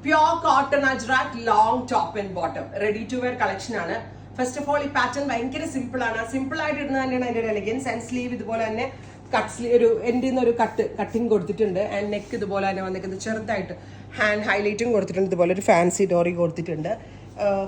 Pure cotton Ajrak long top and bottom ready to wear collection ആണ്. First of all ഈ pattern ഭയങ്കര simple ആണ്. Simple ആയിട്ട് ഇടുന്നത് തന്നെയാണ് അതിന്റെ ഒരു എലഗൻസ്. ആൻഡ് സ്ലീവ് ഇതുപോലെ തന്നെ കട്ട് സ്ലീവ്, ഒരു എൻ്റെ ഒരു കട്ടിങ് കൊടുത്തിട്ടുണ്ട്. ആൻഡ് നെക്ക് ഇതുപോലെ തന്നെ വന്നിരിക്കുന്നത് ചെറുതായിട്ട് ഹാൻഡ് ഹൈലൈറ്റും കൊടുത്തിട്ടുണ്ട്. ഇതുപോലെ ഒരു ഫാൻസി ഡോറി കൊടുത്തിട്ടുണ്ട്.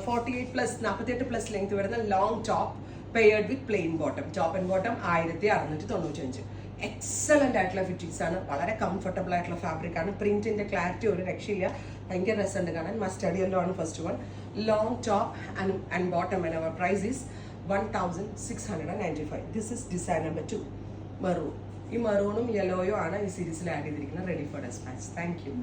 48+ ലെങ്ത് വരുന്ന long top paired with plain bottom. Top and bottom 1695. Excellent ആയിട്ടുള്ള ഫിറ്റിംഗ്സ് ആണ്. വളരെ കംഫർട്ടബിൾ ആയിട്ടുള്ള ഫാബ്രിക് ആണ്. പ്രിന്റിന്റെ ക്ലാരിറ്റി ഒരു രക്ഷയില്ല. ഭയങ്കര രസമുണ്ട് കാണാൻ. മസ്റ്റർഡ് യെല്ലോ ആണ് first one. Long top and bottom and our price is 1695. This is design number 2 maroon. ഈ മെറൂണും യെല്ലോയും ആണ് ഈ സീരീസിൽ ആഡ് ചെയ്തിരിക്കുന്നത്. Ready for despatch. Thank U.